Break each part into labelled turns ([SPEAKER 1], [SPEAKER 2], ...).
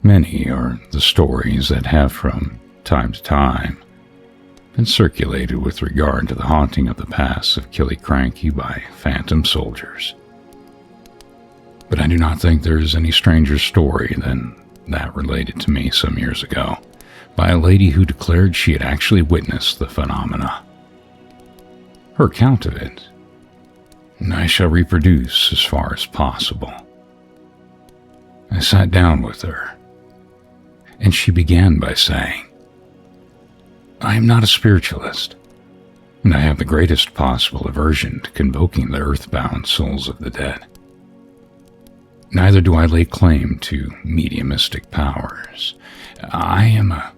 [SPEAKER 1] Many are the stories that have from time to time been circulated with regard to the haunting of the pass of Killiecrankie by phantom soldiers. But I do not think there is any stranger story than that related to me some years ago by a lady who declared she had actually witnessed the phenomena. Her account of it I shall reproduce as far as possible. I sat down with her, and she began by saying, "I am not a spiritualist, and I have the greatest possible aversion to convoking the earthbound souls of the dead. Neither do I lay claim to mediumistic powers. I am a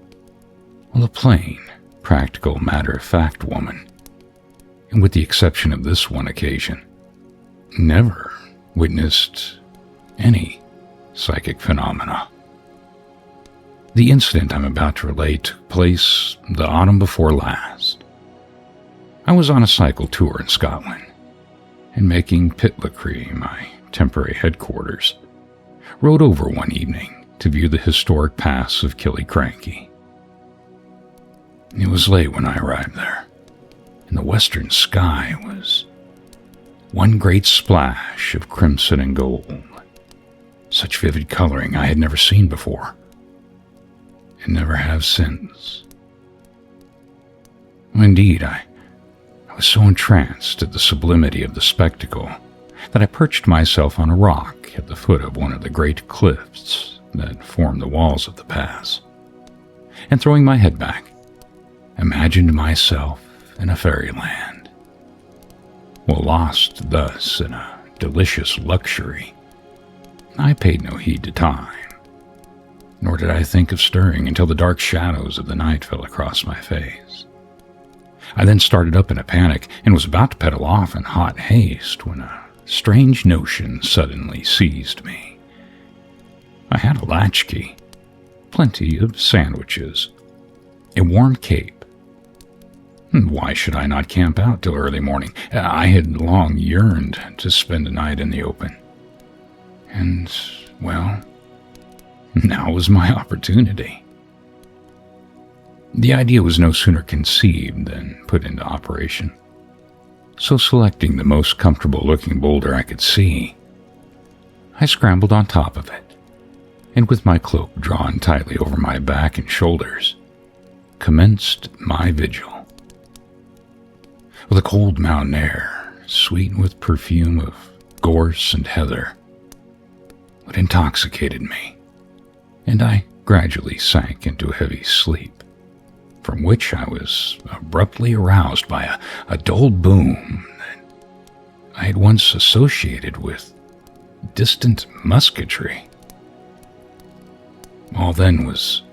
[SPEAKER 1] plain, practical, matter-of-fact woman, and with the exception of this one occasion, never witnessed any psychic phenomena. The incident I'm about to relate took place the autumn before last. I was on a cycle tour in Scotland, and making Pitlochry my temporary headquarters, rode over one evening to view the historic pass of Killiecrankie. It was late when I arrived there, and the western sky was one great splash of crimson and gold. Such vivid coloring I had never seen before, and never have since. Indeed, I was so entranced at the sublimity of the spectacle that I perched myself on a rock at the foot of one of the great cliffs that form the walls of the pass, and throwing my head back, imagined myself in a fairyland. While lost thus in a delicious luxury, I paid no heed to time, nor did I think of stirring until the dark shadows of the night fell across my face. I then started up in a panic and was about to pedal off in hot haste when a strange notion suddenly seized me. I had a latchkey, plenty of sandwiches, a warm cape. Why should I not camp out till early morning? I had long yearned to spend a night in the open. And, well, now was my opportunity. The idea was no sooner conceived than put into operation. So selecting the most comfortable-looking boulder I could see, I scrambled on top of it, and with my cloak drawn tightly over my back and shoulders, commenced my vigil. The cold mountain air, sweet with perfume of gorse and heather, it intoxicated me, and I gradually sank into a heavy sleep, from which I was abruptly aroused by a dull boom that I had once associated with distant musketry. All then was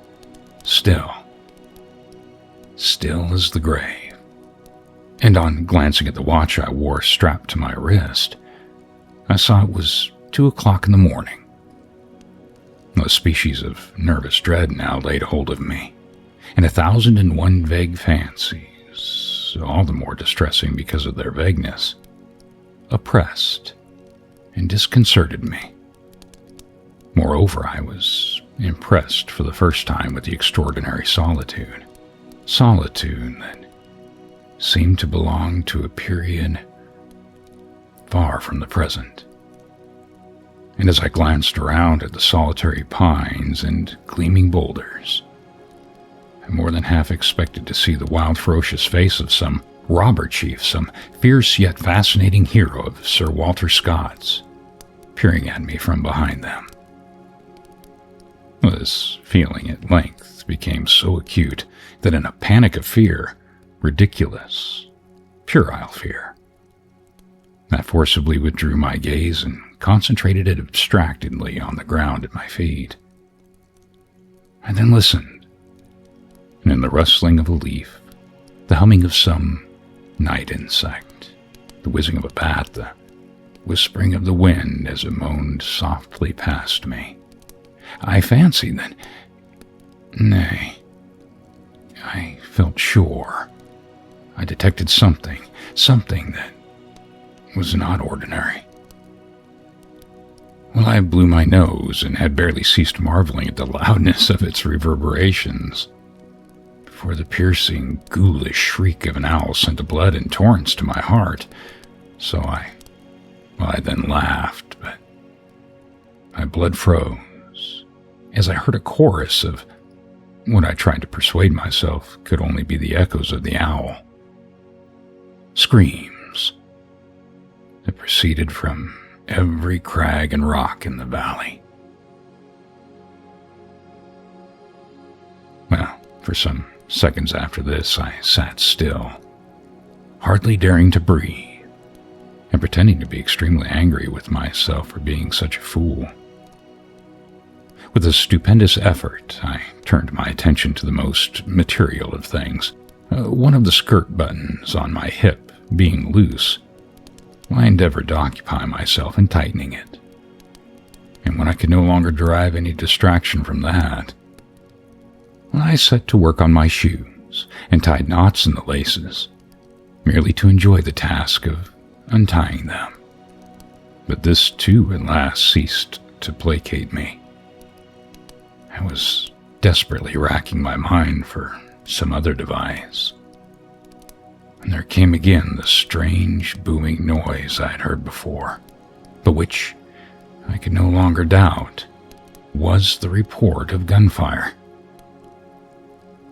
[SPEAKER 1] still as the grave, and on glancing at the watch I wore strapped to my wrist, I saw it was 2 o'clock in the morning. A species of nervous dread now laid hold of me, and 1,001 vague fancies, all the more distressing because of their vagueness, oppressed and disconcerted me. Moreover, I was impressed for the first time with the extraordinary solitude that seemed to belong to a period far from the present. And as I glanced around at the solitary pines and gleaming boulders, I more than half expected to see the wild, ferocious face of some robber chief, some fierce yet fascinating hero of Sir Walter Scott's, peering at me from behind them. This feeling at length became so acute that in a panic of fear, ridiculous, puerile fear, I forcibly withdrew my gaze and concentrated it abstractedly on the ground at my feet. I then listened, and in the rustling of a leaf, the humming of some night insect, the whizzing of a bat, the whispering of the wind as it moaned softly past me, I fancied that, nay, I felt sure I detected something that was not ordinary. Well, I blew my nose and had barely ceased marveling at the loudness of its reverberations before the piercing, ghoulish shriek of an owl sent the blood in torrents to my heart. So I then laughed, but my blood froze as I heard a chorus of what I tried to persuade myself could only be the echoes of the owl. Screams that proceeded from every crag and rock in the valley. Well, for some seconds after this, I sat still, hardly daring to breathe, and pretending to be extremely angry with myself for being such a fool. With a stupendous effort, I turned my attention to the most material of things. One of the skirt buttons on my hip being loose, I endeavored to occupy myself in tightening it. And when I could no longer derive any distraction from that, I set to work on my shoes and tied knots in the laces, merely to enjoy the task of untying them. But this too at last ceased to placate me. I was desperately racking my mind for some other device, and there came again the strange booming noise I had heard before, but which I could no longer doubt was the report of gunfire.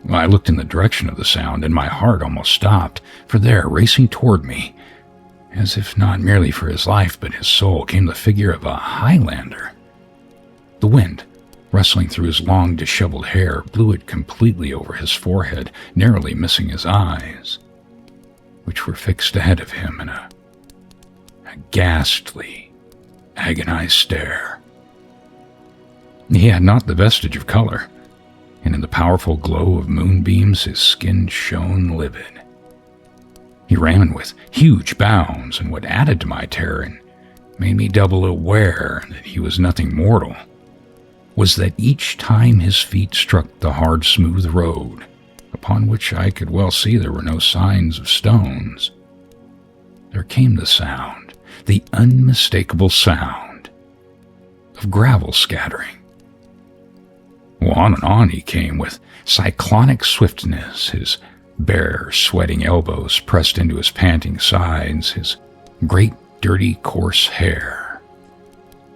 [SPEAKER 1] I looked in the direction of the sound, and my heart almost stopped, for there, racing toward me, as if not merely for his life but his soul, came the figure of a Highlander. The wind, rustling through his long, disheveled hair, blew it completely over his forehead, narrowly missing his eyes, which were fixed ahead of him in a ghastly, agonized stare. He had not the vestige of color, and in the powerful glow of moonbeams his skin shone livid. He ran with huge bounds, and what added to my terror and made me double aware that he was nothing mortal was that each time his feet struck the hard, smooth road, upon which I could well see there were no signs of stones, there came the sound, the unmistakable sound, of gravel scattering. On and on he came with cyclonic swiftness, his bare, sweating elbows pressed into his panting sides, his great, dirty, coarse hair,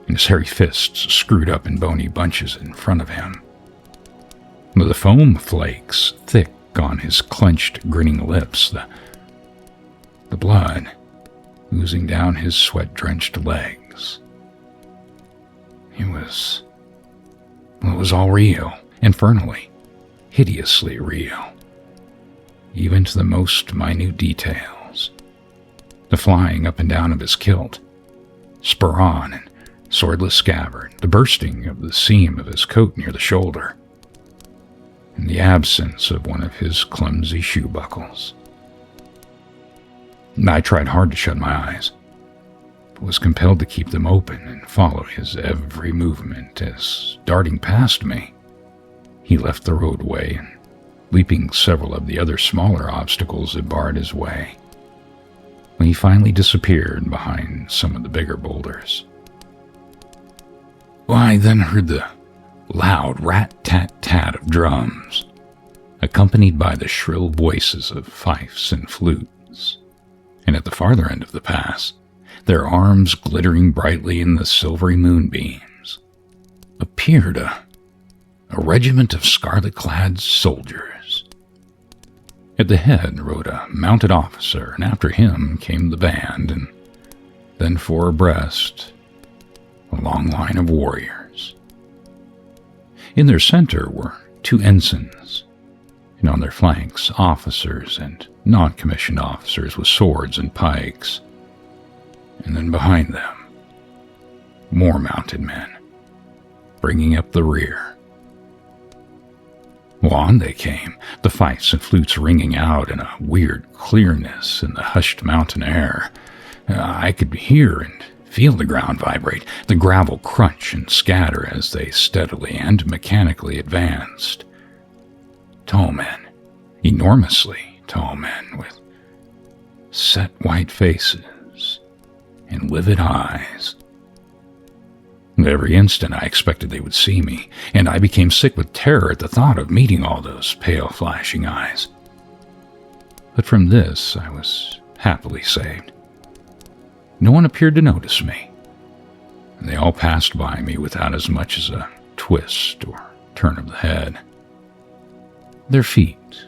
[SPEAKER 1] and his hairy fists screwed up in bony bunches in front of him. With the foam flakes thick on his clenched, grinning lips, the blood oozing down his sweat-drenched legs. It was all real, infernally, hideously real, even to the most minute details. The flying up and down of his kilt, spur on and swordless scabbard, the bursting of the seam of his coat near the shoulder, and the absence of one of his clumsy shoe buckles. I tried hard to shut my eyes, but was compelled to keep them open and follow his every movement as, darting past me, he left the roadway and, leaping several of the other smaller obstacles that barred his way, he finally disappeared behind some of the bigger boulders. I then heard the loud rat-tat-tat of drums, accompanied by the shrill voices of fifes and flutes, and at the farther end of the pass, their arms glittering brightly in the silvery moonbeams, appeared a regiment of scarlet-clad soldiers. At the head rode a mounted officer, and after him came the band, and then four abreast, a long line of warriors. In their center were two ensigns, and on their flanks officers and non-commissioned officers with swords and pikes, and then behind them, more mounted men, bringing up the rear. On they came, the fifes and flutes ringing out in a weird clearness in the hushed mountain air. I could hear and feel the ground vibrate, the gravel crunch and scatter as they steadily and mechanically advanced. Tall men, enormously tall men, with set white faces and livid eyes. Every instant I expected they would see me, and I became sick with terror at the thought of meeting all those pale, flashing eyes. But from this I was happily saved. No one appeared to notice me, and they all passed by me without as much as a twist or turn of the head. Their feet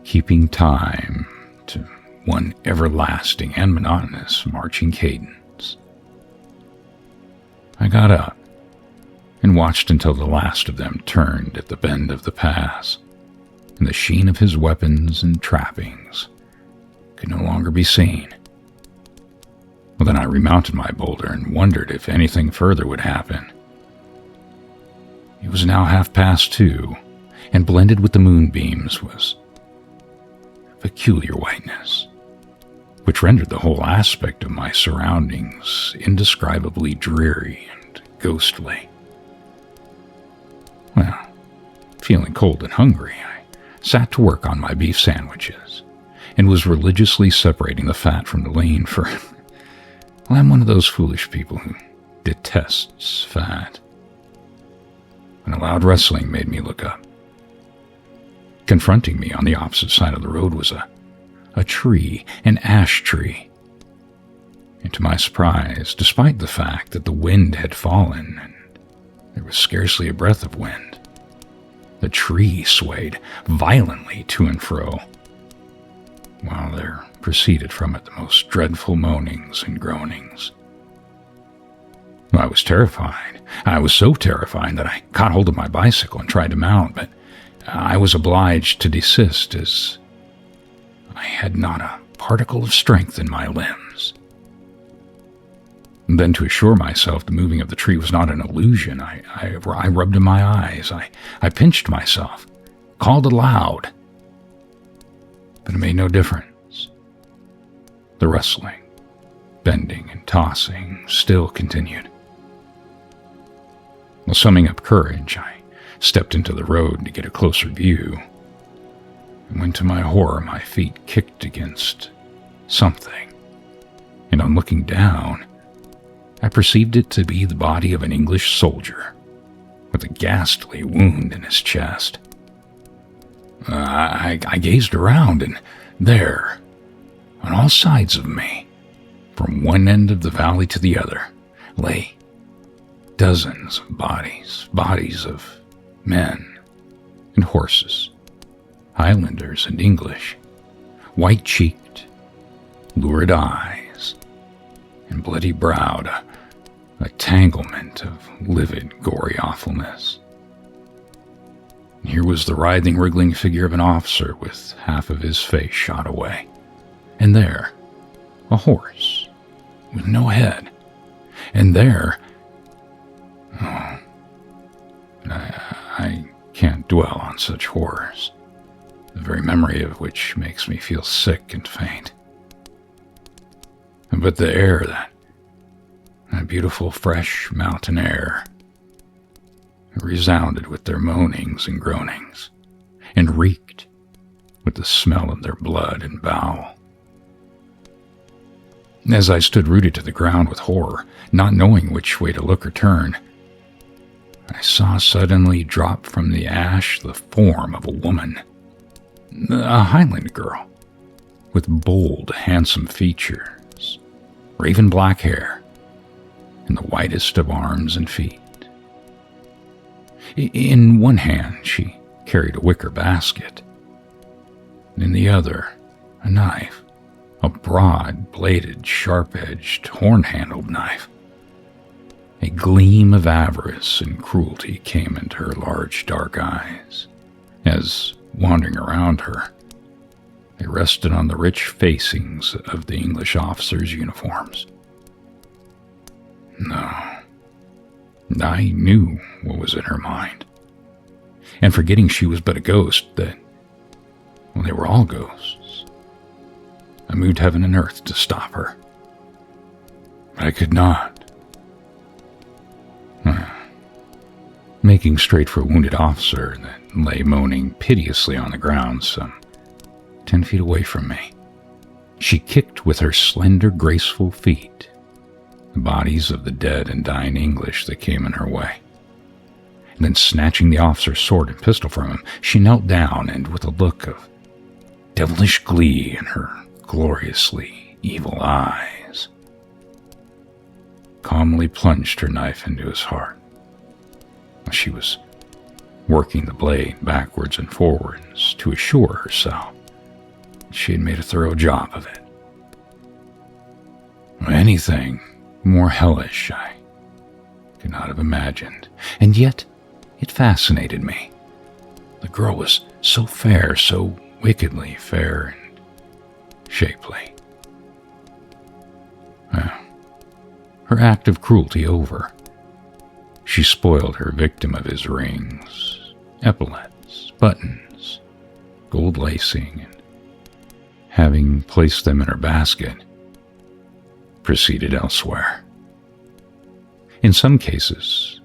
[SPEAKER 1] keeping time to one everlasting and monotonous marching cadence. I got up and watched until the last of them turned at the bend of the pass, and the sheen of his weapons and trappings could no longer be seen. Well, then I remounted my boulder and wondered if anything further would happen. It was now 2:30, and blended with the moonbeams was a peculiar whiteness, which rendered the whole aspect of my surroundings indescribably dreary and ghostly. Well, feeling cold and hungry, I sat to work on my beef sandwiches and was religiously separating the fat from the lean, for well, I'm one of those foolish people who detests fat. When a loud rustling made me look up. Confronting me on the opposite side of the road was a tree, an ash tree. And to my surprise, despite the fact that the wind had fallen and there was scarcely a breath of wind, the tree swayed violently to and fro, while there proceeded from it the most dreadful moanings and groanings. I was terrified. I was so terrified that I caught hold of my bicycle and tried to mount, but I was obliged to desist as I had not a particle of strength in my limbs. And then, to assure myself the moving of the tree was not an illusion, I rubbed in my eyes, I pinched myself, called aloud, but it made no difference. The rustling, bending, and tossing still continued. Well, summing up courage, I stepped into the road to get a closer view, and when to my horror my feet kicked against something, and on looking down, I perceived it to be the body of an English soldier, with a ghastly wound in his chest. I gazed around, and there, on all sides of me, from one end of the valley to the other, lay dozens of bodies of men and horses, Highlanders and English, white-cheeked, lurid eyes, and bloody-browed, a tanglement of livid, gory awfulness. And here was the writhing, wriggling figure of an officer with half of his face shot away, and there, a horse with no head, and there, I can't dwell on such horrors, the very memory of which makes me feel sick and faint. But the air, that beautiful fresh mountain air, resounded with their moanings and groanings, and reeked with the smell of their blood and bowel. As I stood rooted to the ground with horror, not knowing which way to look or turn, I saw suddenly drop from the ash the form of a woman, a Highland girl, with bold, handsome features, raven black hair, and the whitest of arms and feet. In one hand she carried a wicker basket, and in the other a knife, a broad-bladed, sharp-edged, horn-handled knife. A gleam of avarice and cruelty came into her large dark eyes, as, wandering around her, they rested on the rich facings of the English officers' uniforms. No, I knew what was in her mind, and forgetting she was but a ghost, that, well, they were all ghosts, I moved heaven and earth to stop her. But I could not. Making straight for a wounded officer that lay moaning piteously on the ground some 10 feet away from me, she kicked with her slender, graceful feet, the bodies of the dead and dying English that came in her way. And then, snatching the officer's sword and pistol from him, she knelt down and, with a look of devilish glee in her gloriously evil eyes, calmly plunged her knife into his heart. She was working the blade backwards and forwards to assure herself she had made a thorough job of it. Anything more hellish I could not have imagined, and yet it fascinated me. The girl was so fair, so wickedly fair and shapely. Her act of cruelty over, she spoiled her victim of his rings, epaulets, buttons, gold lacing, and having placed them in her basket, proceeded elsewhere. In some cases,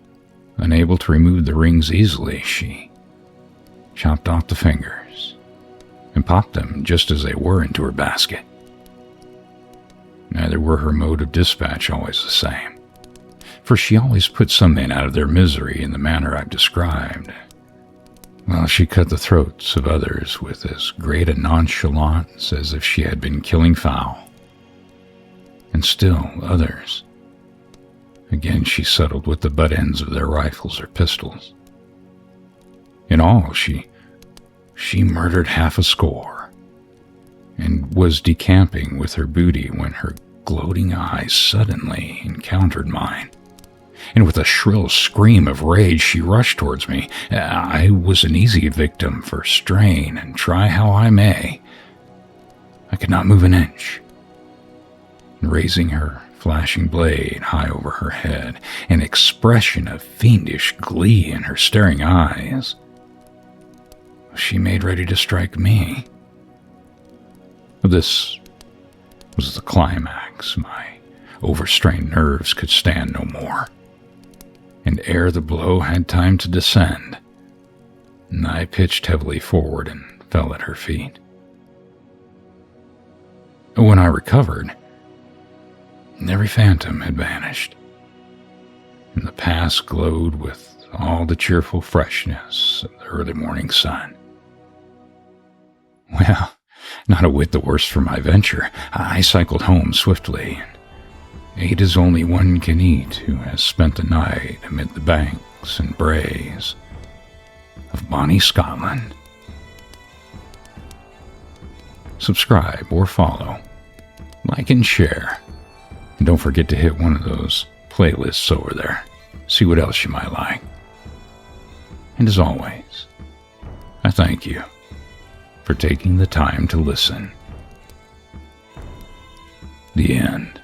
[SPEAKER 1] unable to remove the rings easily, she chopped off the fingers and popped them just as they were into her basket. Neither were her mode of dispatch always the same, for she always put some men out of their misery in the manner I've described, while she cut the throats of others with as great a nonchalance as if she had been killing fowl. And still others, again she settled with the butt ends of their rifles or pistols. In all, she murdered half a score, and was decamping with her booty when her gloating eyes suddenly encountered mine, and with a shrill scream of rage she rushed towards me. I was an easy victim for strain, and try how I may, I could not move an inch. Raising her flashing blade high over her head, an expression of fiendish glee in her staring eyes, she made ready to strike me. This was the climax. My overstrained nerves could stand no more, and ere the blow had time to descend, I pitched heavily forward and fell at her feet. When I recovered, every phantom had vanished, and the past glowed with all the cheerful freshness of the early morning sun. Well, not a whit the worse for my venture. I cycled home swiftly, and ate as only one can eat who has spent the night amid the banks and braes of bonny Scotland. Subscribe or follow, like and share, and don't forget to hit one of those playlists over there. See what else you might like. And as always, I thank you for taking the time to listen. The end.